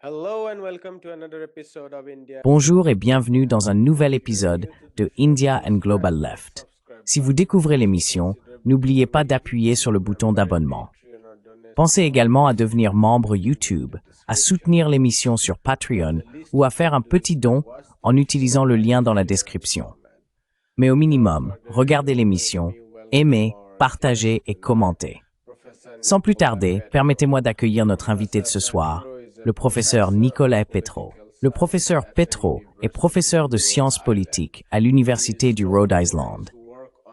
Hello and welcome to another episode of India. Bonjour et bienvenue dans un nouvel épisode de India and Global Left. Si vous découvrez l'émission, n'oubliez pas d'appuyer sur le bouton d'abonnement. Pensez également à devenir membre YouTube, à soutenir l'émission sur Patreon ou à faire un petit don en utilisant le lien dans la description. Mais au minimum, regardez l'émission, aimez, partagez et commentez. Sans plus tarder, permettez-moi d'accueillir notre invité de ce soir, le professeur Nicolas Petro. Le professeur Petro est professeur de sciences politiques à l'Université du Rhode Island.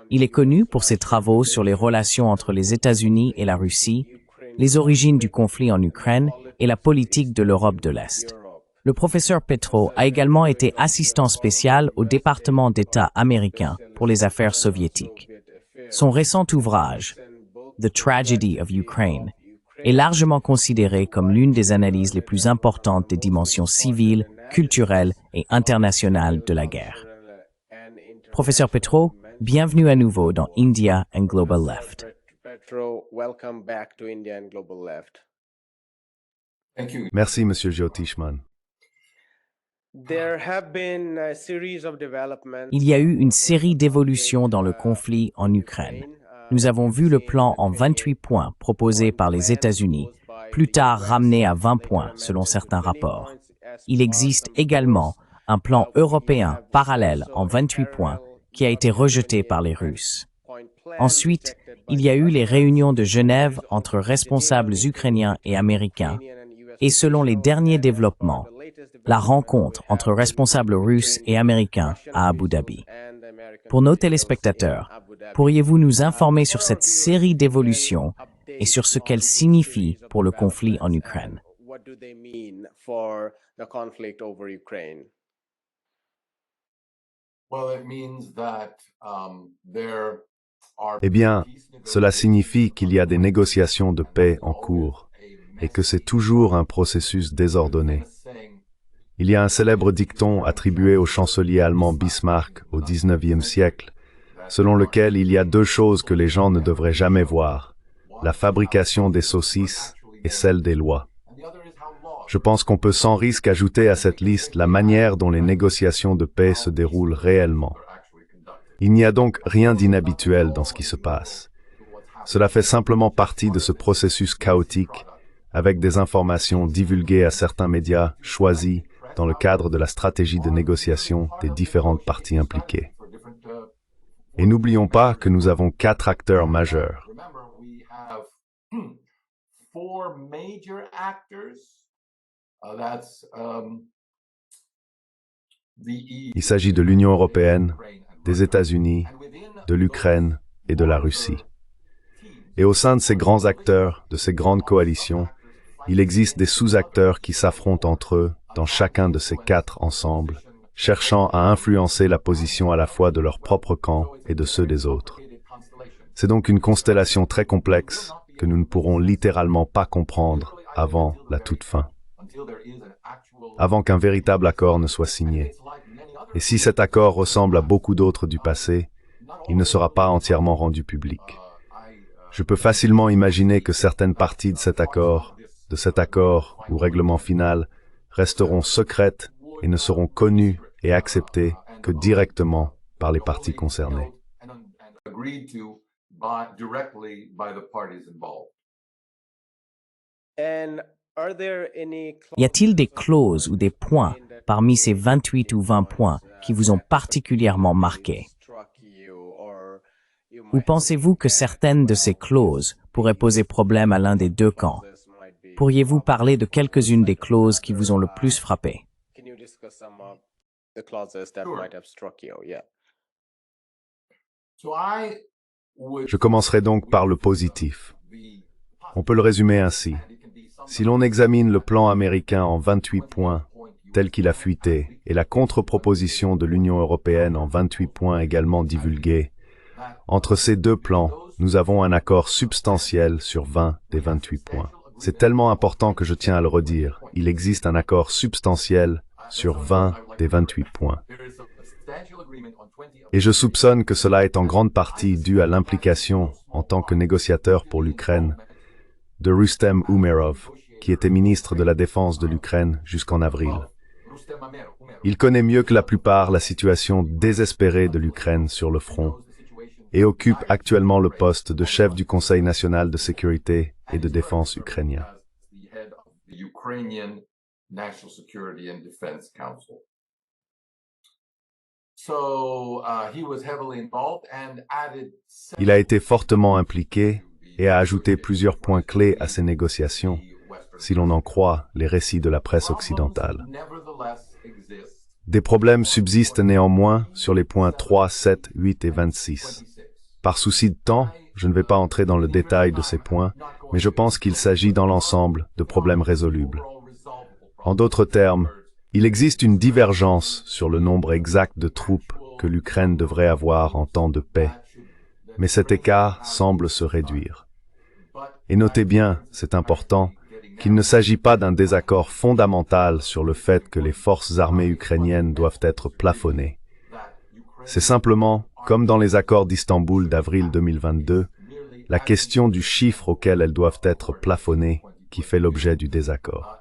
Il est connu pour ses travaux sur les relations entre les États-Unis et la Russie, les origines du conflit en Ukraine et la politique de l'Europe de l'Est. Le professeur Petro a également été assistant spécial au département d'État américain pour les affaires soviétiques. Son récent ouvrage, The Tragedy of Ukraine, est largement considéré comme l'une des analyses les plus importantes des dimensions civiles, culturelles et internationales de la guerre. Professeur Petro, bienvenue à nouveau dans India and Global Left. Petro, welcome back to India and Global Left. Merci, Monsieur Jyothishman. There have been a series of developments. Il y a eu une série d'évolutions dans le conflit en Ukraine. Nous avons vu le plan en 28 points proposé par les États-Unis, plus tard ramené à 20 points selon certains rapports. Il existe également un plan européen parallèle en 28 points qui a été rejeté par les Russes. Ensuite, il y a eu les réunions de Genève entre responsables ukrainiens et américains, et selon les derniers développements, la rencontre entre responsables russes et américains à Abu Dhabi. Pour nos téléspectateurs, pourriez-vous nous informer sur cette série d'évolutions et sur ce qu'elles signifient pour le conflit en Ukraine? What do they mean for the conflict over Ukraine? Eh bien, cela signifie qu'il y a des négociations de paix en cours et que c'est toujours un processus désordonné. Il y a un célèbre dicton attribué au chancelier allemand Bismarck au XIXe siècle, selon lequel il y a deux choses que les gens ne devraient jamais voir, la fabrication des saucisses et celle des lois. Je pense qu'on peut sans risque ajouter à cette liste la manière dont les négociations de paix se déroulent réellement. Il n'y a donc rien d'inhabituel dans ce qui se passe. Cela fait simplement partie de ce processus chaotique, avec des informations divulguées à certains médias choisis dans le cadre de la stratégie de négociation des différentes parties impliquées. Et n'oublions pas que nous avons 4 acteurs majeurs. Il s'agit de l'Union européenne, des États-Unis, de l'Ukraine et de la Russie. Et au sein de ces grands acteurs, de ces grandes coalitions, il existe des sous-acteurs qui s'affrontent entre eux dans chacun de ces 4 ensembles, cherchant à influencer la position à la fois de leur propre camp et de ceux des autres. C'est donc une constellation très complexe que nous ne pourrons littéralement pas comprendre avant la toute fin, avant qu'un véritable accord ne soit signé. Et si cet accord ressemble à beaucoup d'autres du passé, il ne sera pas entièrement rendu public. Je peux facilement imaginer que certaines parties de cet accord ou règlement final, resteront secrètes et ne seront connues et acceptées que directement par les parties concernées. And are there any Y a-t-il des clauses ou des points parmi ces 28 ou 20 points qui vous ont particulièrement marqué? Ou pensez-vous que certaines de ces clauses pourraient poser problème à l'un des deux camps? Pourriez-vous parler de quelques-unes des clauses qui vous ont le plus frappé? Can you discuss some of the clauses that might have struck you? Yeah. Je commencerai donc par le positif. On peut le résumer ainsi. Si l'on examine le plan américain en 28 points, tel qu'il a fuité, et la contre-proposition de l'Union européenne en 28 points également divulguée, entre ces deux plans, nous avons un accord substantiel sur 20 des 28 points. C'est tellement important que je tiens à le redire. Il existe un accord substantiel sur 20 des 28 points. Et je soupçonne que cela est en grande partie dû à l'implication, en tant que négociateur pour l'Ukraine, de Rustem Umerov, qui était ministre de la Défense de l'Ukraine jusqu'en avril. Il connaît mieux que la plupart la situation désespérée de l'Ukraine sur le front et occupe actuellement le poste de chef du Conseil national de sécurité et de défense ukrainien. Il a été fortement impliqué et a ajouté plusieurs points clés à ces négociations, si l'on en croit les récits de la presse occidentale. Des problèmes subsistent néanmoins sur les points 3, 7, 8 et 26. Par souci de temps, je ne vais pas entrer dans le détail de ces points, mais je pense qu'il s'agit dans l'ensemble de problèmes résolubles. En d'autres termes, il existe une divergence sur le nombre exact de troupes que l'Ukraine devrait avoir en temps de paix, mais cet écart semble se réduire. Et notez bien, c'est important, qu'il ne s'agit pas d'un désaccord fondamental sur le fait que les forces armées ukrainiennes doivent être plafonnées. C'est simplement, comme dans les accords d'Istanbul d'avril 2022, la question du chiffre auquel elles doivent être plafonnées qui fait l'objet du désaccord.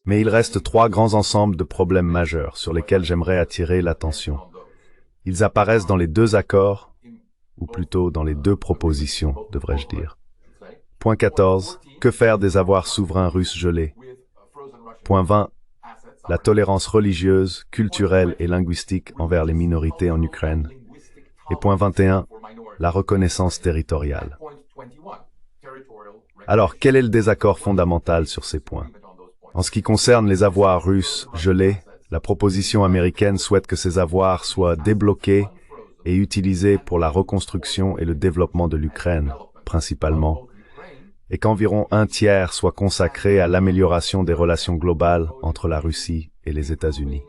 Mais il reste trois grands ensembles de problèmes majeurs sur lesquels j'aimerais attirer l'attention. Ils apparaissent dans les deux accords, ou plutôt dans les deux propositions, devrais-je dire. Point 14. Que faire des avoirs souverains russes gelés? Point 20. La tolérance religieuse, culturelle et linguistique envers les minorités en Ukraine. Et point 21. La reconnaissance territoriale. Alors, quel est le désaccord fondamental sur ces points? En ce qui concerne les avoirs russes gelés, la proposition américaine souhaite que ces avoirs soient débloqués et utilisés pour la reconstruction et le développement de l'Ukraine, principalement, et qu'environ un tiers soit consacré à l'amélioration des relations globales entre la Russie et les États-Unis.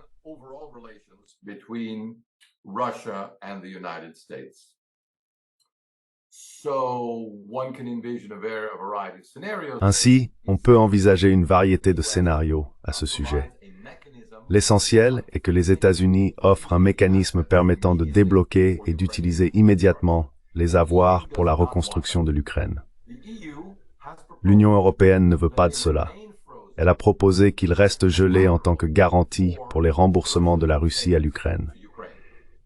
Ainsi, on peut envisager une variété de scénarios à ce sujet. L'essentiel est que les États-Unis offrent un mécanisme permettant de débloquer et d'utiliser immédiatement les avoirs pour la reconstruction de l'Ukraine. L'Union européenne ne veut pas de cela. Elle a proposé qu'il reste gelé en tant que garantie pour les remboursements de la Russie à l'Ukraine.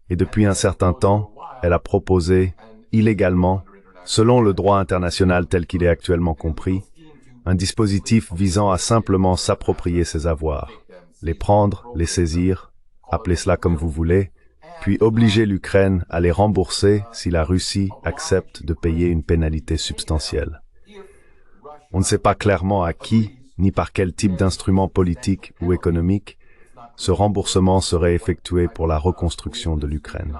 Et depuis un certain temps, elle a proposé, illégalement, selon le droit international tel qu'il est actuellement compris, un dispositif visant à simplement s'approprier ces avoirs, les prendre, les saisir, appelez cela comme vous voulez, puis obliger l'Ukraine à les rembourser si la Russie accepte de payer une pénalité substantielle. On ne sait pas clairement à qui, ni par quel type d'instrument politique ou économique, ce remboursement serait effectué pour la reconstruction de l'Ukraine.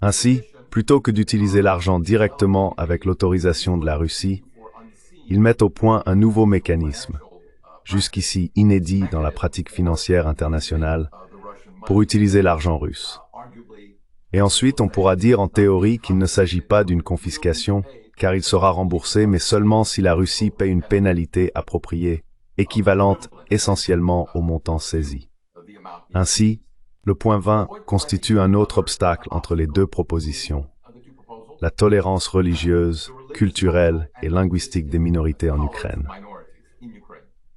Ainsi, plutôt que d'utiliser l'argent directement avec l'autorisation de la Russie, ils mettent au point un nouveau mécanisme, jusqu'ici inédit dans la pratique financière internationale, pour utiliser l'argent russe. Et ensuite, on pourra dire en théorie qu'il ne s'agit pas d'une confiscation, car il sera remboursé, mais seulement si la Russie paie une pénalité appropriée, équivalente essentiellement au montant saisi. Ainsi, le point 20 constitue un autre obstacle entre les deux propositions. La tolérance religieuse, culturelle et linguistique des minorités en Ukraine.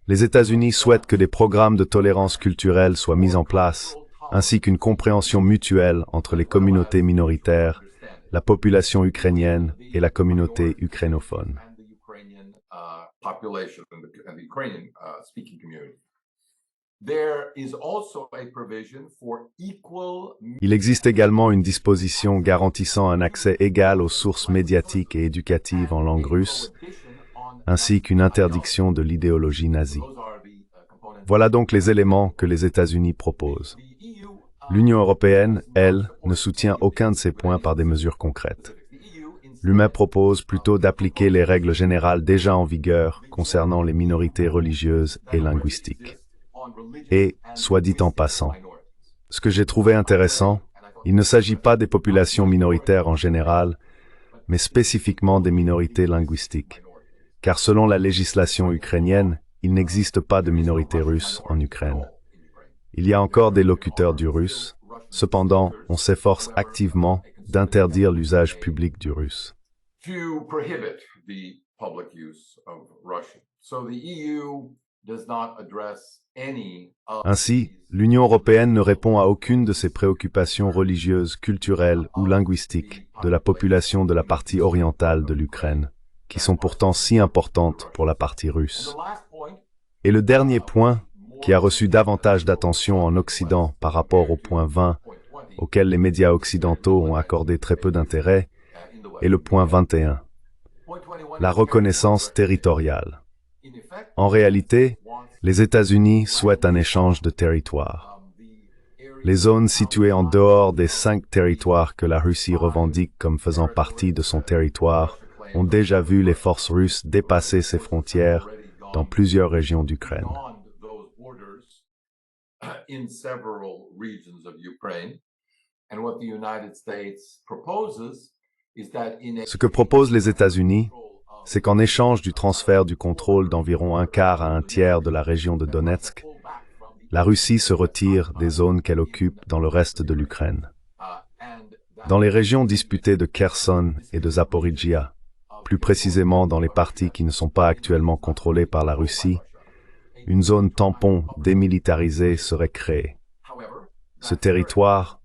Les États-Unis souhaitent que des programmes de tolérance culturelle soient mis en place, ainsi qu'une compréhension mutuelle entre les communautés minoritaires, la population ukrainienne et la communauté ukrainophone. Il existe également une disposition garantissant un accès égal aux sources médiatiques et éducatives en langue russe, ainsi qu'une interdiction de l'idéologie nazie. Voilà donc les éléments que les États-Unis proposent. L'Union européenne, elle, ne soutient aucun de ces points par des mesures concrètes. L'UME propose plutôt d'appliquer les règles générales déjà en vigueur concernant les minorités religieuses et linguistiques. Et, soit dit en passant, ce que j'ai trouvé intéressant, il ne s'agit pas des populations minoritaires en général, mais spécifiquement des minorités linguistiques, car selon la législation ukrainienne, il n'existe pas de minorité russe en Ukraine. Il y a encore des locuteurs du russe, cependant, on s'efforce activement d'interdire l'usage public du russe. To prohibit the public use of Russian. So the EU does not address any of Ainsi, l'Union européenne ne répond à aucune de ces préoccupations religieuses, culturelles ou linguistiques de la population de la partie orientale de l'Ukraine, qui sont pourtant si importantes pour la partie russe. Et le dernier point, qui a reçu davantage d'attention en Occident par rapport au point 20, auquel les médias occidentaux ont accordé très peu d'intérêt, est le point 21, la reconnaissance territoriale. En réalité, les États-Unis souhaitent un échange de territoires. Les zones situées en dehors des 5 territoires que la Russie revendique comme faisant partie de son territoire ont déjà vu les forces russes dépasser ces frontières dans plusieurs régions d'Ukraine. in several regions of Ukraine. And what the United States proposes is that in Ce que proposent les États-Unis, c'est qu'en échange du transfert du contrôle d'environ un quart à un tiers de la région de Donetsk, la Russie se retire des zones qu'elle occupe dans le reste de l'Ukraine. Dans les régions disputées de Kherson et de Zaporizhia, plus précisément dans les parties qui ne sont pas actuellement contrôlées par la Russie, une zone tampon démilitarisée serait créée. Ce territoire,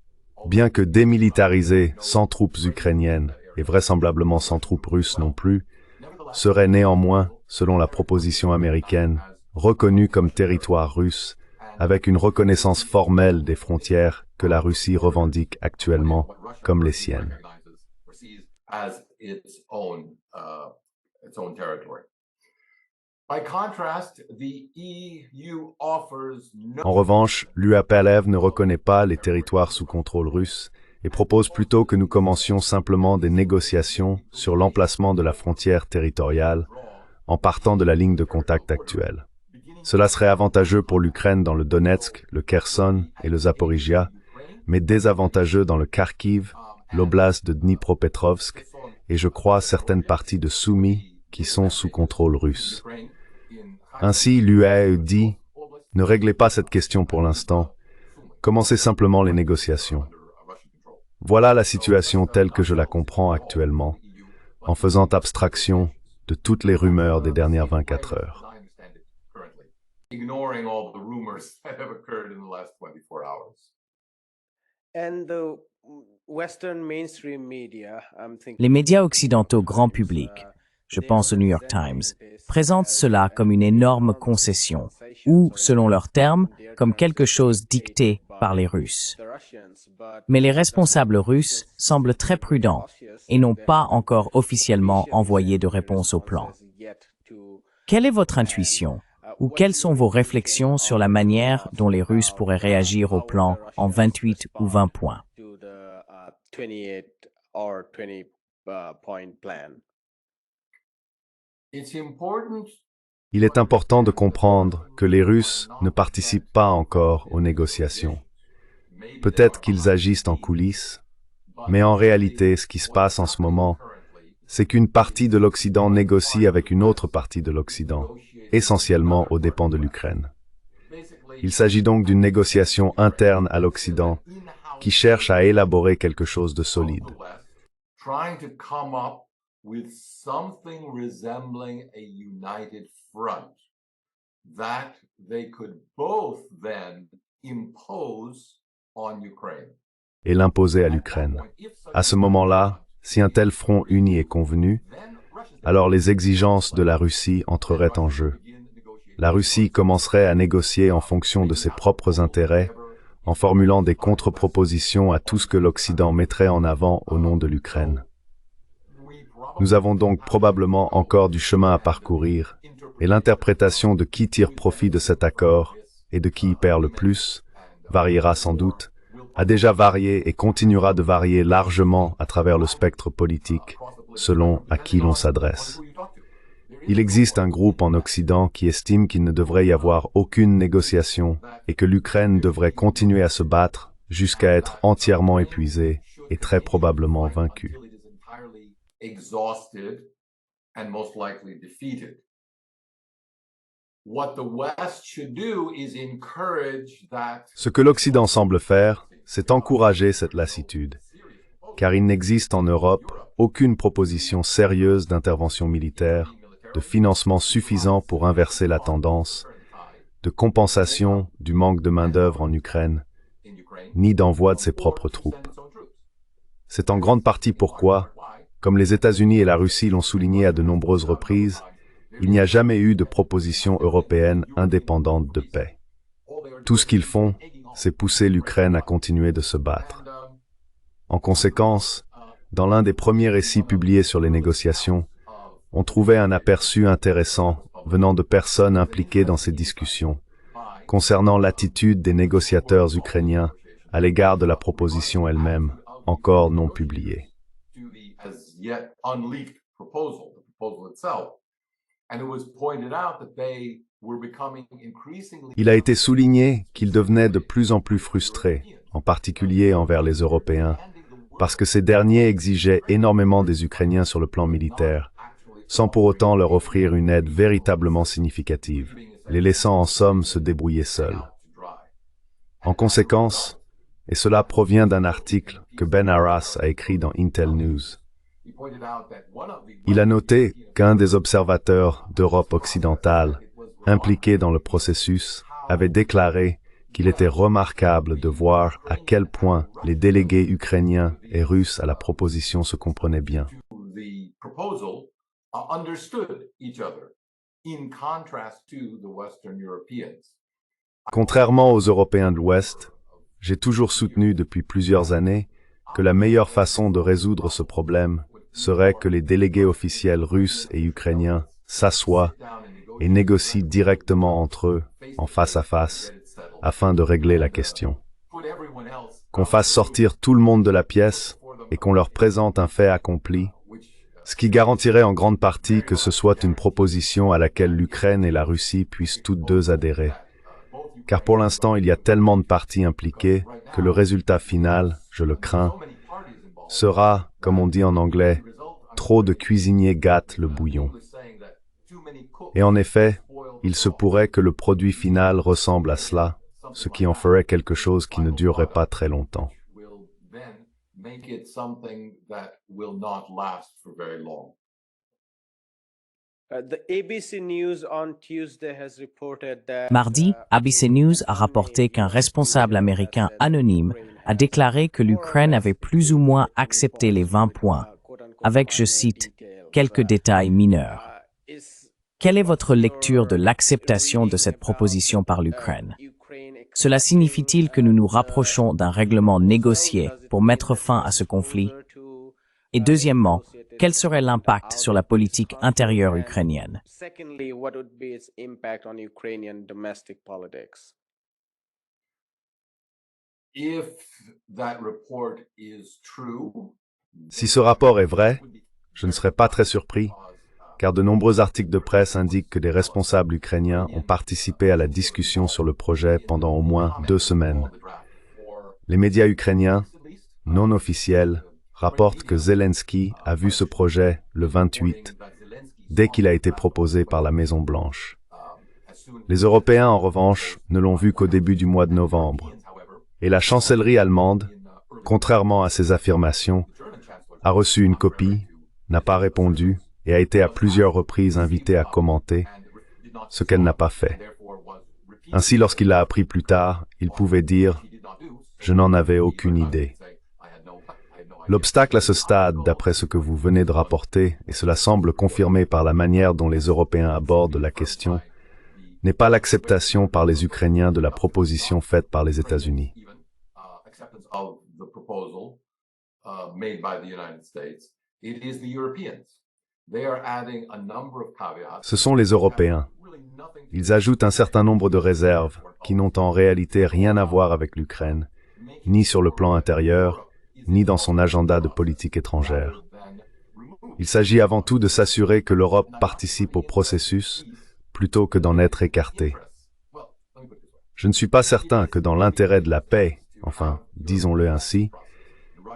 bien que démilitarisé sans troupes ukrainiennes et vraisemblablement sans troupes russes non plus, serait néanmoins, selon la proposition américaine, reconnu comme territoire russe, avec une reconnaissance formelle des frontières que la Russie revendique actuellement comme les siennes. as its own territory. By contrast, the EU offers no En revanche, l'UAPLF ne reconnaît pas les territoires sous contrôle russe et propose plutôt que nous commencions simplement des négociations sur l'emplacement de la frontière territoriale en partant de la ligne de contact actuelle. Cela serait avantageux pour l'Ukraine dans le Donetsk, le Kherson et le Zaporizhia, mais désavantageux dans le Kharkiv, l'oblast de Dnipropetrovsk et je crois certaines parties de Soumy qui sont sous contrôle russe. Ainsi, l'UE dit « Ne réglez pas cette question pour l'instant, commencez simplement les négociations ». Voilà la situation telle que je la comprends actuellement, en faisant abstraction de toutes les rumeurs des dernières 24 heures. ignoring all the rumors that have occurred in the last 24 hours. And the Western mainstream media, I'm thinking Les médias occidentaux grand public, je pense au New York Times, présentent cela comme une énorme concession, ou, selon leurs termes, comme quelque chose dicté par les Russes. Mais les responsables russes semblent très prudents et n'ont pas encore officiellement envoyé de réponse au plan. Quelle est votre intuition, ou quelles sont vos réflexions sur la manière dont les Russes pourraient réagir au plan en 28 ou 20 points? to the 28 or 20 point plan. It's important Il est important de comprendre que les Russes ne participent pas encore aux négociations. Peut-être qu'ils agissent en coulisses, mais en réalité, ce qui se passe en ce moment, c'est qu'une partie de l'Occident négocie avec une autre partie de l'Occident, essentiellement aux dépens de l'Ukraine. Il s'agit donc d'une négociation interne à l'Occident qui cherche à élaborer quelque chose de solide. trying to come up with something resembling a united front that they could both then impose on Ukraine. Et l'imposer à l'Ukraine. À ce moment-là, si un tel front uni est convenu, alors les exigences de la Russie entreraient en jeu. La Russie commencerait à négocier en fonction de ses propres intérêts, en formulant des contre-propositions à tout ce que l'Occident mettrait en avant au nom de l'Ukraine. Nous avons donc probablement encore du chemin à parcourir, et l'interprétation de qui tire profit de cet accord et de qui y perd le plus variera sans doute, a déjà varié et continuera de varier largement à travers le spectre politique, selon à qui l'on s'adresse. Il existe un groupe en Occident qui estime qu'il ne devrait y avoir aucune négociation et que l'Ukraine devrait continuer à se battre jusqu'à être entièrement épuisée et très probablement vaincue. Exhausted and most likely defeated. What the West should do is encourage that. Ce que l'Occident semble faire, c'est encourager cette lassitude, car il n'existe en Europe aucune proposition sérieuse d'intervention militaire, de financement suffisant pour inverser la tendance, de compensation du manque de main-d'œuvre en Ukraine, ni d'envoi de ses propres troupes. C'est en grande partie pourquoi, comme les États-Unis et la Russie l'ont souligné à de nombreuses reprises, il n'y a jamais eu de proposition européenne indépendante de paix. Tout ce qu'ils font, c'est pousser l'Ukraine à continuer de se battre. En conséquence, dans l'un des premiers récits publiés sur les négociations, on trouvait un aperçu intéressant venant de personnes impliquées dans ces discussions, concernant l'attitude des négociateurs ukrainiens à l'égard de la proposition elle-même, encore non publiée. Il a été souligné qu'ils devenaient de plus en plus frustrés, en particulier envers les Européens, parce que ces derniers exigeaient énormément des Ukrainiens sur le plan militaire, sans pour autant leur offrir une aide véritablement significative, les laissant en somme se débrouiller seuls. En conséquence, et cela provient d'un article que Ben Arras a écrit dans Intel News, il a noté qu'un des observateurs d'Europe occidentale, impliqué dans le processus, avait déclaré qu'il était remarquable de voir à quel point les délégués ukrainiens et russes à la proposition se comprenaient bien. Contrairement aux Européens de l'Ouest, j'ai toujours soutenu depuis plusieurs années que la meilleure façon de résoudre ce problème serait que les délégués officiels russes et ukrainiens s'assoient et négocient directement entre eux, en face à face, afin de régler la question. Qu'on fasse sortir tout le monde de la pièce et qu'on leur présente un fait accompli, ce qui garantirait en grande partie que ce soit une proposition à laquelle l'Ukraine et la Russie puissent toutes deux adhérer. Car pour l'instant, il y a tellement de parties impliquées que le résultat final, je le crains, sera, comme on dit en anglais, trop de cuisiniers gâtent le bouillon. Et en effet, il se pourrait que le produit final ressemble à cela, ce qui en ferait quelque chose qui ne durerait pas très longtemps. Mardi, ABC News a rapporté qu'un responsable américain anonyme a déclaré que l'Ukraine avait plus ou moins accepté les 20 points, avec, je cite, « quelques détails mineurs ». Quelle est votre lecture de l'acceptation de cette proposition par l'Ukraine? Cela signifie-t-il que nous nous rapprochons d'un règlement négocié pour mettre fin à ce conflit? Et deuxièmement, quel serait l'impact sur la politique intérieure ukrainienne? Si ce rapport est vrai, je ne serais pas très surpris, car de nombreux articles de presse indiquent que des responsables ukrainiens ont participé à la discussion sur le projet pendant au moins 2 semaines. Les médias ukrainiens, non officiels, rapportent que Zelensky a vu ce projet le 28, dès qu'il a été proposé par la Maison-Blanche. Les Européens, en revanche, ne l'ont vu qu'au début du mois de novembre. Et la chancellerie allemande, contrairement à ses affirmations, a reçu une copie, n'a pas répondu et a été à plusieurs reprises invitée à commenter, ce qu'elle n'a pas fait. Ainsi, lorsqu'il l'a appris plus tard, il pouvait dire « Je n'en avais aucune idée ». L'obstacle à ce stade, d'après ce que vous venez de rapporter, et cela semble confirmé par la manière dont les Européens abordent la question, n'est pas l'acceptation par les Ukrainiens de la proposition faite par les États-Unis. Ce sont les Européens. Ils ajoutent un certain nombre de réserves qui n'ont en réalité rien à voir avec l'Ukraine, ni sur le plan intérieur, ni dans son agenda de politique étrangère. Il s'agit avant tout de s'assurer que l'Europe participe au processus plutôt que d'en être écartée. Je ne suis pas certain que dans l'intérêt de la paix, enfin, disons-le ainsi,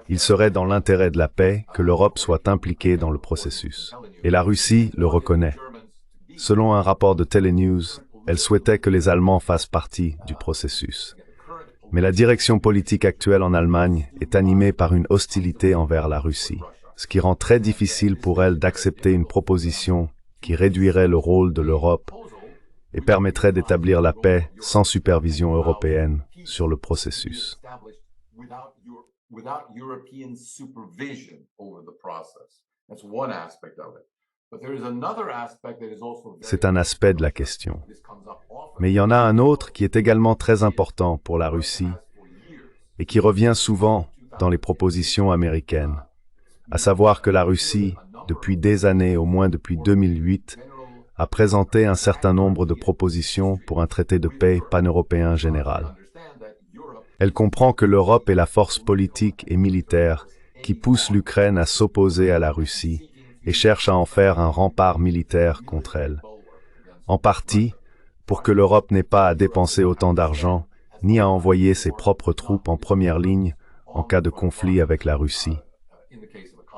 Il serait dans l'intérêt de la paix que l'Europe soit impliquée dans le processus. Et la Russie le reconnaît. Selon un rapport de Telenews, elle souhaitait que les Allemands fassent partie du processus. Mais la direction politique actuelle en Allemagne est animée par une hostilité envers la Russie, ce qui rend très difficile pour elle d'accepter une proposition qui réduirait le rôle de l'Europe et permettrait d'établir la paix sans supervision européenne sur le processus. C'est un aspect de la question. Mais il y en a un autre qui est également très important pour la Russie et qui revient souvent dans les propositions américaines, à savoir que la Russie, depuis des années, au moins depuis 2008, a présenté un certain nombre de propositions pour un traité de paix pan-européen général. Elle comprend que l'Europe est la force politique et militaire qui pousse l'Ukraine à s'opposer à la Russie et cherche à en faire un rempart militaire contre elle. En partie, pour que l'Europe n'ait pas à dépenser autant d'argent, ni à envoyer ses propres troupes en première ligne en cas de conflit avec la Russie.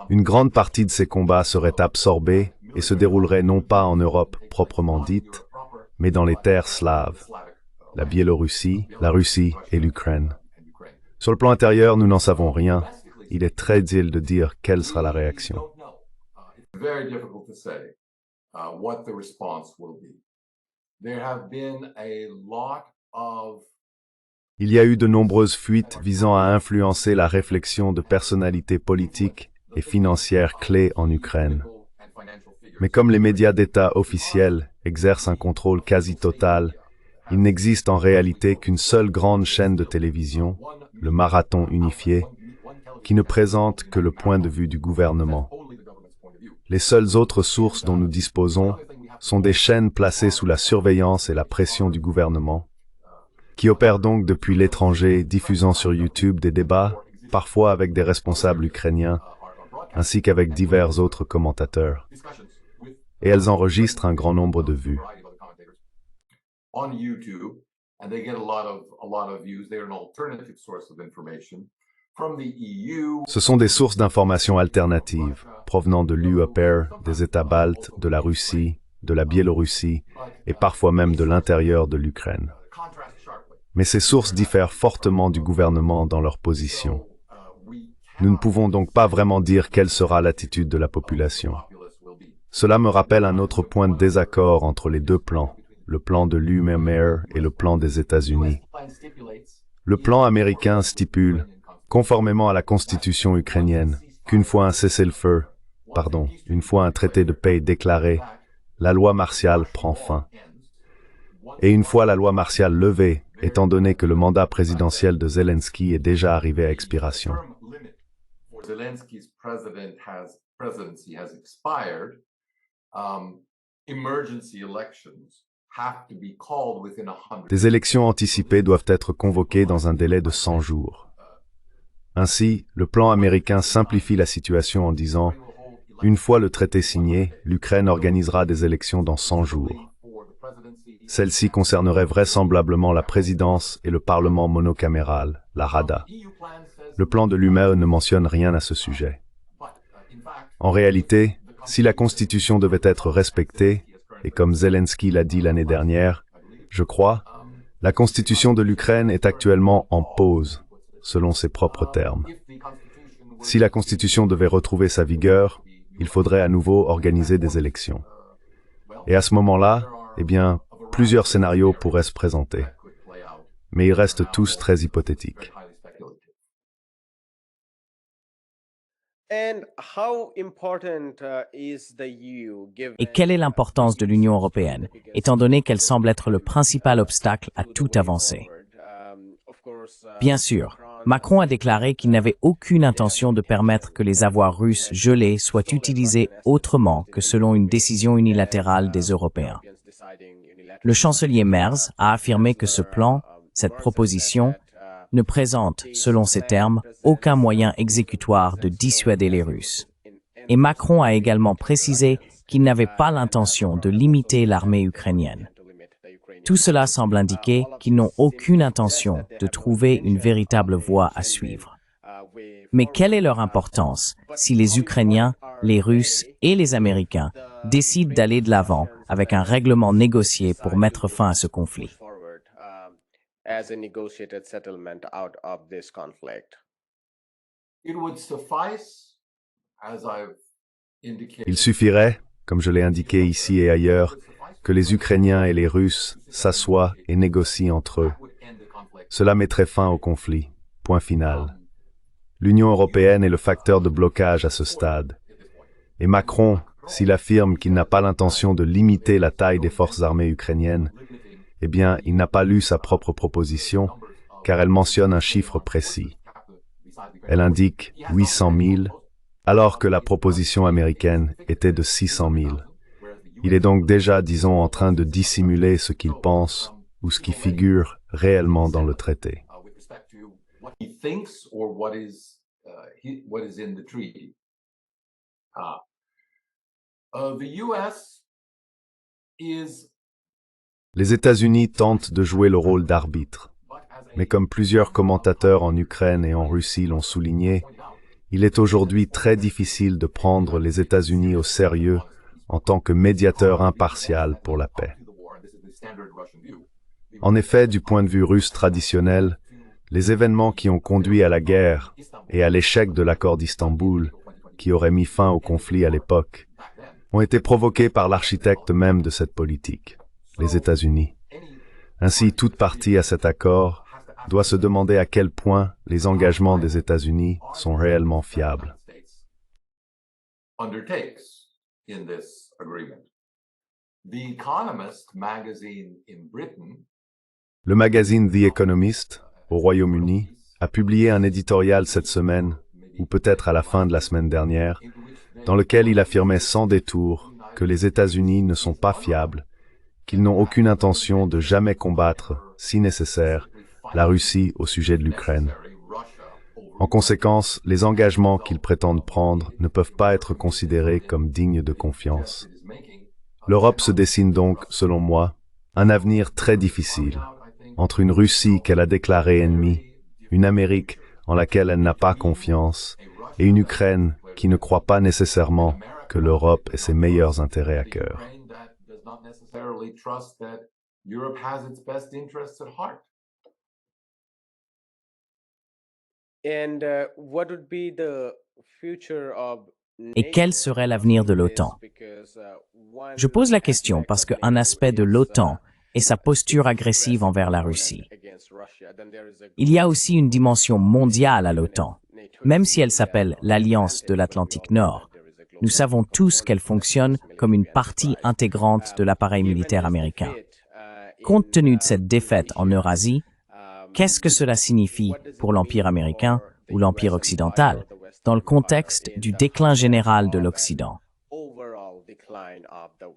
Une grande partie de ces combats serait absorbée et se déroulerait non pas en Europe proprement dite, mais dans les terres slaves, la Biélorussie, la Russie et l'Ukraine. Sur le plan intérieur, nous n'en savons rien. Il est très difficile de dire quelle sera la réaction. Il y a eu de nombreuses fuites visant à influencer la réflexion de personnalités politiques et financières clés en Ukraine. Mais comme les médias d'État officiels exercent un contrôle quasi total, il n'existe en réalité qu'une seule grande chaîne de télévision, le Marathon unifié, qui ne présente que le point de vue du gouvernement. Les seules autres sources dont nous disposons sont des chaînes placées sous la surveillance et la pression du gouvernement, qui opèrent donc depuis l'étranger, diffusant sur YouTube des débats, parfois avec des responsables ukrainiens, ainsi qu'avec divers autres commentateurs. Et elles enregistrent un grand nombre de vues. Ce sont des sources d'informations alternatives, provenant de l'UEPR, des États baltes, de la Russie, de la Biélorussie, et parfois même de l'intérieur de l'Ukraine. Mais ces sources diffèrent fortement du gouvernement dans leur position. Nous ne pouvons donc pas vraiment dire quelle sera l'attitude de la population. Cela me rappelle un autre point de désaccord entre les deux plans, le plan de l'UEPR et le plan des États-Unis. Le plan américain stipule, conformément à la constitution ukrainienne, qu'une fois un une fois un traité de paix déclaré, la loi martiale prend fin. Et une fois la loi martiale levée, étant donné que le mandat présidentiel de Zelensky est déjà arrivé à expiration. Des élections anticipées doivent être convoquées dans un délai de 100 jours. Ainsi, le plan américain simplifie la situation en disant « Une fois le traité signé, l'Ukraine organisera des élections dans 100 jours. Celles-ci concerneraient vraisemblablement la présidence et le Parlement monocaméral, la Rada. Le plan de l'UE ne mentionne rien à ce sujet. En réalité, si la Constitution devait être respectée, et comme Zelensky l'a dit l'année dernière, je crois, la Constitution de l'Ukraine est actuellement en pause, selon ses propres termes. Si la Constitution devait retrouver sa vigueur, il faudrait à nouveau organiser des élections. Et à ce moment-là, eh bien, plusieurs scénarios pourraient se présenter. Mais ils restent tous très hypothétiques. Et quelle est l'importance de l'Union européenne, étant donné qu'elle semble être le principal obstacle à toute avancée? Bien sûr, Macron a déclaré qu'il n'avait aucune intention de permettre que les avoirs russes gelés soient utilisés autrement que selon une décision unilatérale des Européens. Le chancelier Merz a affirmé que ce plan, cette proposition, ne présente, selon ses termes, aucun moyen exécutoire de dissuader les Russes. Et Macron a également précisé qu'il n'avait pas l'intention de limiter l'armée ukrainienne. Tout cela semble indiquer qu'ils n'ont aucune intention de trouver une véritable voie à suivre. Mais quelle est leur importance si les Ukrainiens, les Russes et les Américains décident d'aller de l'avant avec un règlement négocié pour mettre fin à ce conflit? As a negotiated settlement out of this conflict. It would suffice, as I've indicated. Il suffirait, comme je l'ai indiqué ici et ailleurs, que les Ukrainiens et les Russes s'assoient et négocient entre eux. Cela mettrait fin au conflit. Point final. L'Union européenne est le facteur de blocage à ce stade. Et Macron, s'il affirme qu'il n'a pas l'intention de limiter la taille des forces armées ukrainiennes, eh bien, il n'a pas lu sa propre proposition, car elle mentionne un chiffre précis. Elle indique 800 000, alors que la proposition américaine était de 600 000. Il est donc déjà, disons, en train de dissimuler ce qu'il pense ou ce qui figure réellement dans le traité. He thinks or what is in the treaty. The U.S. is. Les États-Unis tentent de jouer le rôle d'arbitre, mais comme plusieurs commentateurs en Ukraine et en Russie l'ont souligné, il est aujourd'hui très difficile de prendre les États-Unis au sérieux en tant que médiateur impartial pour la paix. En effet, du point de vue russe traditionnel, les événements qui ont conduit à la guerre et à l'échec de l'accord d'Istanbul, qui aurait mis fin au conflit à l'époque, ont été provoqués par l'architecte même de cette politique, les États-Unis. Ainsi, toute partie à cet accord doit se demander à quel point les engagements des États-Unis sont réellement fiables. Le magazine The Economist, au Royaume-Uni, a publié un éditorial cette semaine, ou peut-être à la fin de la semaine dernière, dans lequel il affirmait sans détour que les États-Unis ne sont pas fiables, qu'ils n'ont aucune intention de jamais combattre, si nécessaire, la Russie au sujet de l'Ukraine. En conséquence, les engagements qu'ils prétendent prendre ne peuvent pas être considérés comme dignes de confiance. L'Europe se dessine donc, selon moi, un avenir très difficile, entre une Russie qu'elle a déclarée ennemie, une Amérique en laquelle elle n'a pas confiance, et une Ukraine qui ne croit pas nécessairement que l'Europe ait ses meilleurs intérêts à cœur. Et quel serait l'avenir de l'OTAN? Je pose la question parce qu'un aspect de l'OTAN est sa posture agressive envers la Russie. Il y a aussi une dimension mondiale à l'OTAN. Même si elle s'appelle l'Alliance de l'Atlantique Nord, nous savons tous qu'elle fonctionne comme une partie intégrante de l'appareil militaire américain. Compte tenu de cette défaite en Eurasie, qu'est-ce que cela signifie pour l'Empire américain ou l'Empire occidental dans le contexte du déclin général de l'Occident?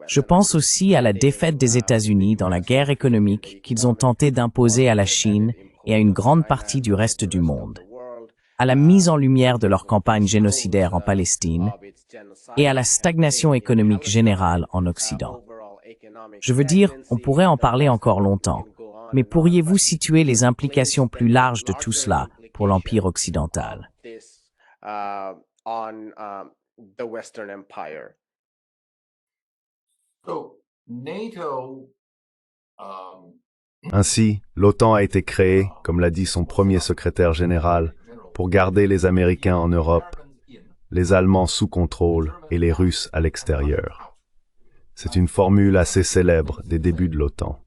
Je pense aussi à la défaite des États-Unis dans la guerre économique qu'ils ont tenté d'imposer à la Chine et à une grande partie du reste du monde, à la mise en lumière de leur campagne génocidaire en Palestine et à la stagnation économique générale en Occident. Je veux dire, on pourrait en parler encore longtemps, mais pourriez-vous situer les implications plus larges de tout cela pour l'Empire occidental? Ainsi, l'OTAN a été créée, comme l'a dit son premier secrétaire général, pour garder les Américains en Europe, les Allemands sous contrôle et les Russes à l'extérieur. C'est une formule assez célèbre des débuts de l'OTAN.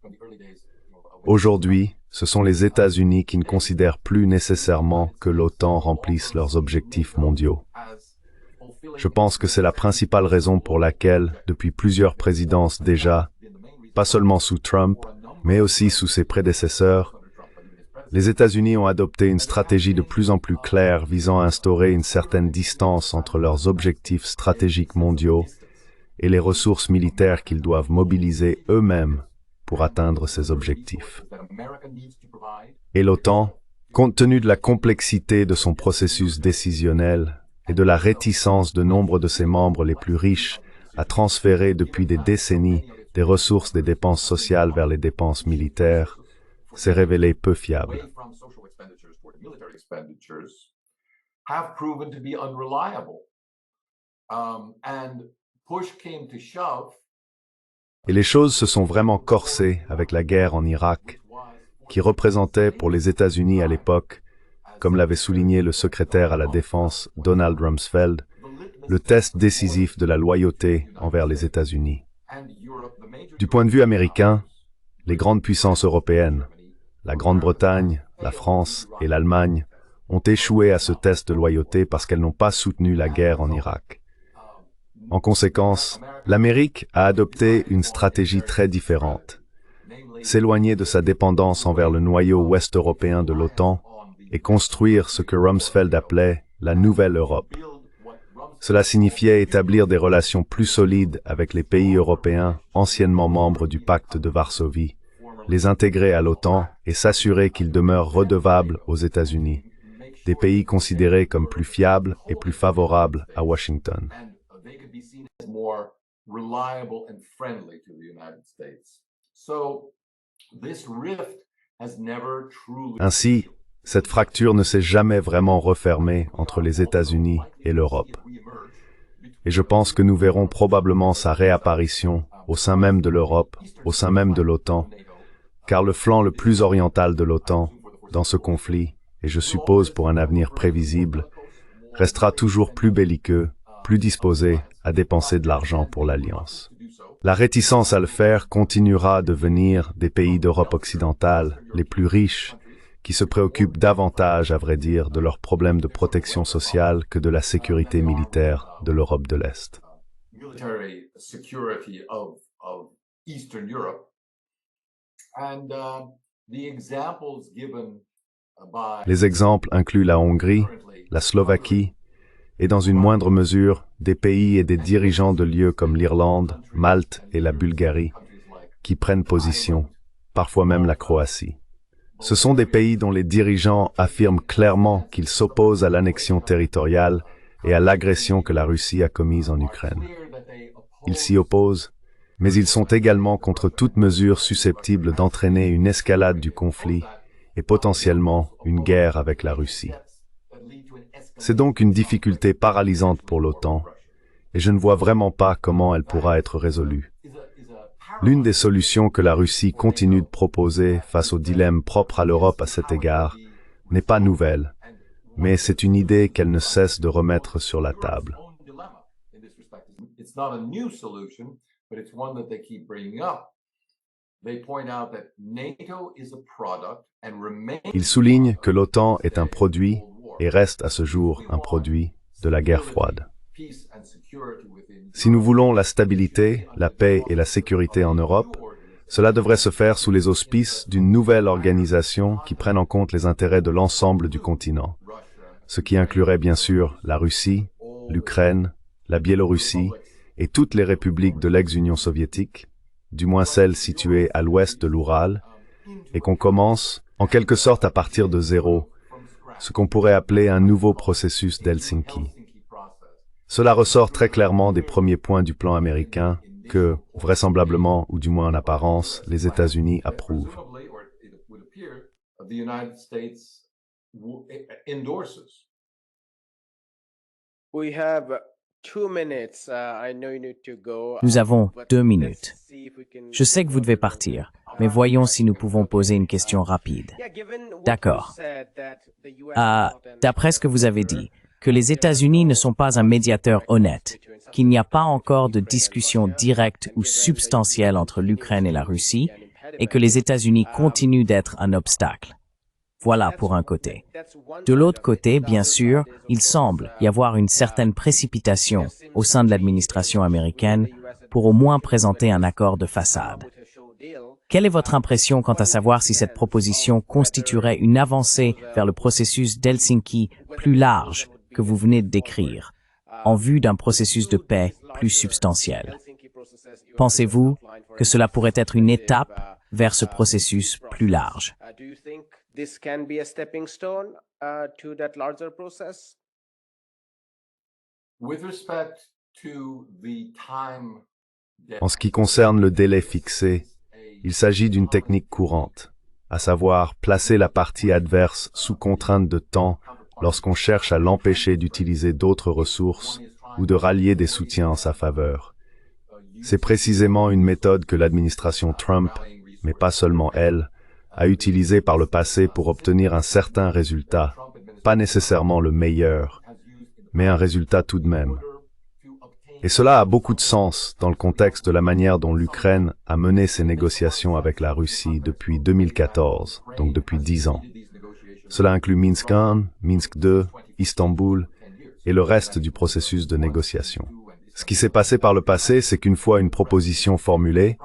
Aujourd'hui, ce sont les États-Unis qui ne considèrent plus nécessairement que l'OTAN remplisse leurs objectifs mondiaux. Je pense que c'est la principale raison pour laquelle, depuis plusieurs présidences déjà, pas seulement sous Trump, mais aussi sous ses prédécesseurs, les États-Unis ont adopté une stratégie de plus en plus claire visant à instaurer une certaine distance entre leurs objectifs stratégiques mondiaux et les ressources militaires qu'ils doivent mobiliser eux-mêmes pour atteindre ces objectifs. Et l'OTAN, compte tenu de la complexité de son processus décisionnel et de la réticence de nombre de ses membres les plus riches à transférer depuis des décennies des ressources des dépenses sociales vers les dépenses militaires, s'est révélé peu fiable. have proven to be unreliable. And push came to shove. Et les choses se sont vraiment corsées avec la guerre en Irak, qui représentait pour les États-Unis à l'époque, comme l'avait souligné le secrétaire à la Défense Donald Rumsfeld, le test décisif de la loyauté envers les États-Unis. Du point de vue américain, les grandes puissances européennes, la Grande-Bretagne, la France et l'Allemagne, ont échoué à ce test de loyauté parce qu'elles n'ont pas soutenu la guerre en Irak. En conséquence, l'Amérique a adopté une stratégie très différente, s'éloigner de sa dépendance envers le noyau ouest-européen de l'OTAN et construire ce que Rumsfeld appelait la Nouvelle Europe. Cela signifiait établir des relations plus solides avec les pays européens anciennement membres du pacte de Varsovie, les intégrer à l'OTAN et s'assurer qu'ils demeurent redevables aux États-Unis, des pays considérés comme plus fiables et plus favorables à Washington. Ainsi, cette fracture ne s'est jamais vraiment refermée entre les États-Unis et l'Europe. Et je pense que nous verrons probablement sa réapparition au sein même de l'Europe, au sein même de l'OTAN, car le flanc le plus oriental de l'OTAN, dans ce conflit, et je suppose pour un avenir prévisible, restera toujours plus belliqueux, plus disposé à dépenser de l'argent pour l'Alliance. La réticence à le faire continuera de venir des pays d'Europe occidentale, les plus riches, qui se préoccupent davantage, à vrai dire, de leurs problèmes de protection sociale que de la sécurité militaire de l'Europe de l'Est. Les exemples incluent la Hongrie, la Slovaquie, et dans une moindre mesure, des pays et des dirigeants de lieux comme l'Irlande, Malte et la Bulgarie, qui prennent position, parfois même la Croatie. Ce sont des pays dont les dirigeants affirment clairement qu'ils s'opposent à l'annexion territoriale et à l'agression que la Russie a commise en Ukraine. Ils s'y opposent, mais ils sont également contre toute mesure susceptible d'entraîner une escalade du conflit et potentiellement une guerre avec la Russie. C'est donc une difficulté paralysante pour l'OTAN, et je ne vois vraiment pas comment elle pourra être résolue. L'une des solutions que la Russie continue de proposer face au dilemme propre à l'Europe à cet égard n'est pas nouvelle, mais c'est une idée qu'elle ne cesse de remettre sur la table. Il souligne que l'OTAN est un produit et reste à ce jour un produit de la guerre froide. Si nous voulons la stabilité, la paix et la sécurité en Europe, cela devrait se faire sous les auspices d'une nouvelle organisation qui prenne en compte les intérêts de l'ensemble du continent, ce qui inclurait bien sûr la Russie, l'Ukraine, la Biélorussie et toutes les républiques de l'ex-Union soviétique, du moins celles situées à l'ouest de l'Oural, et qu'on commence, en quelque sorte à partir de zéro, ce qu'on pourrait appeler un nouveau processus d'Helsinki. Cela ressort très clairement des premiers points du plan américain que, vraisemblablement, ou du moins en apparence, les États-Unis approuvent. Nous avons 2 minutes. Je sais que vous devez partir, mais voyons si nous pouvons poser une question rapide. D'accord. D'après ce que vous avez dit, que les États-Unis ne sont pas un médiateur honnête, qu'il n'y a pas encore de discussion directe ou substantielle entre l'Ukraine et la Russie, et que les États-Unis continuent d'être un obstacle. Voilà pour un côté. De l'autre côté, bien sûr, il semble y avoir une certaine précipitation au sein de l'administration américaine pour au moins présenter un accord de façade. Quelle est votre impression quant à savoir si cette proposition constituerait une avancée vers le processus d'Helsinki plus large que vous venez de décrire, en vue d'un processus de paix plus substantiel? Pensez-vous que cela pourrait être une étape vers ce processus plus large? En ce qui concerne le délai fixé, il s'agit d'une technique courante, à savoir placer la partie adverse sous contrainte de temps lorsqu'on cherche à l'empêcher d'utiliser d'autres ressources ou de rallier des soutiens en sa faveur. C'est précisément une méthode que l'administration Trump, mais pas seulement elle, a utilisée par le passé pour obtenir un certain résultat, pas nécessairement le meilleur, mais un résultat tout de même. Et cela a beaucoup de sens dans le contexte de la manière dont l'Ukraine a mené ses négociations avec la Russie depuis 2014, donc depuis 10 ans. Cela inclut Minsk I, Minsk II, Istanbul et le reste du processus de négociation. Ce qui s'est passé par le passé, c'est qu'une fois une proposition formulée,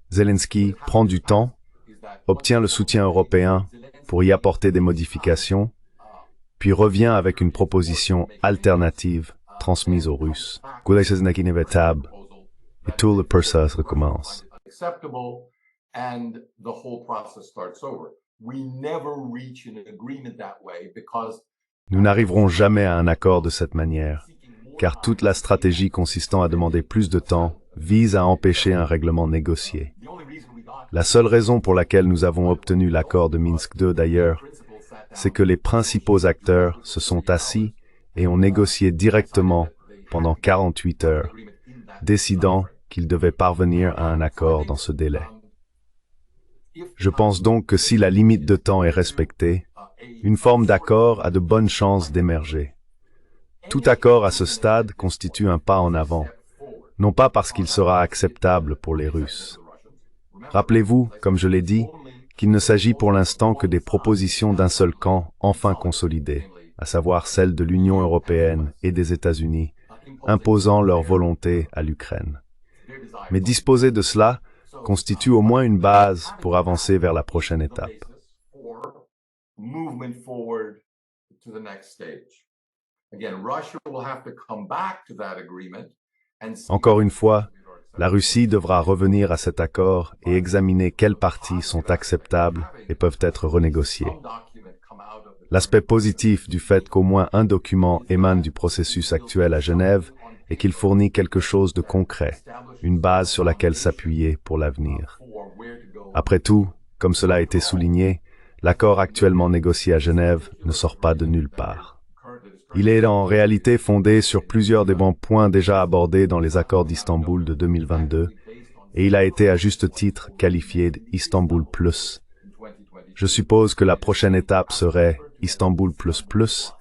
Zelensky prend du temps, obtient le soutien européen pour y apporter des modifications, puis revient avec une proposition alternative transmise aux Russes. Et tout le processus recommence. Nous n'arriverons jamais à un accord de cette manière, car toute la stratégie consistant à demander plus de temps vise à empêcher un règlement négocié. La seule raison pour laquelle nous avons obtenu l'accord de Minsk II d'ailleurs, c'est que les principaux acteurs se sont assis et ont négocié directement pendant 48 heures, décidant qu'ils devaient parvenir à un accord dans ce délai. Je pense donc que si la limite de temps est respectée, une forme d'accord a de bonnes chances d'émerger. Tout accord à ce stade constitue un pas en avant, non pas parce qu'il sera acceptable pour les Russes. Rappelez-vous, comme je l'ai dit, qu'il ne s'agit pour l'instant que des propositions d'un seul camp enfin consolidées, à savoir celles de l'Union européenne et des États-Unis, imposant leur volonté à l'Ukraine. Mais disposer de cela constitue au moins une base pour avancer vers la prochaine étape. Encore une fois, la Russie devra revenir à cet accord et examiner quelles parties sont acceptables et peuvent être renégociées. L'aspect positif du fait qu'au moins un document émane du processus actuel à Genève est qu'il fournit quelque chose de concret, une base sur laquelle s'appuyer pour l'avenir. Après tout, comme cela a été souligné, l'accord actuellement négocié à Genève ne sort pas de nulle part. Il est en réalité fondé sur plusieurs des bons points déjà abordés dans les accords d'Istanbul de 2022, et il a été à juste titre qualifié d'Istanbul Plus. Je suppose que la prochaine étape serait Istanbul Plus Plus,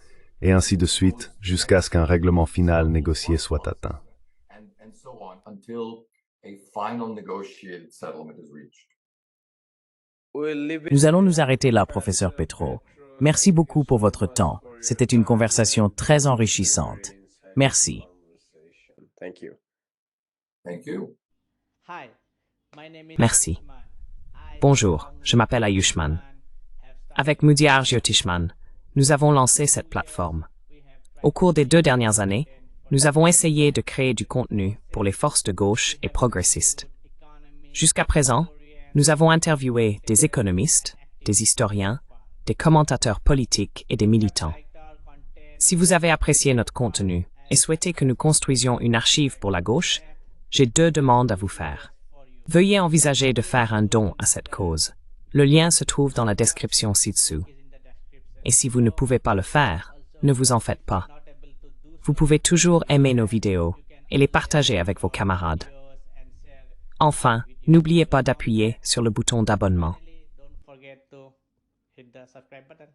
et ainsi de suite, jusqu'à ce qu'un règlement final négocié soit atteint. Nous allons nous arrêter là, professeur Petro. Merci beaucoup pour votre temps. C'était une conversation très enrichissante. Merci. Merci. Bonjour, je m'appelle Ayushman. Avec Mudiar Jyotishman, nous avons lancé cette plateforme. Au cours des 2 dernières années, nous avons essayé de créer du contenu pour les forces de gauche et progressistes. Jusqu'à présent, nous avons interviewé des économistes, des historiens, des commentateurs politiques et des militants. Si vous avez apprécié notre contenu et souhaitez que nous construisions une archive pour la gauche, j'ai 2 demandes à vous faire. Veuillez envisager de faire un don à cette cause. Le lien se trouve dans la description ci-dessous. Et si vous ne pouvez pas le faire, ne vous en faites pas. Vous pouvez toujours aimer nos vidéos et les partager avec vos camarades. Enfin, n'oubliez pas d'appuyer sur le bouton d'abonnement. Don't forget to hit the subscribe button.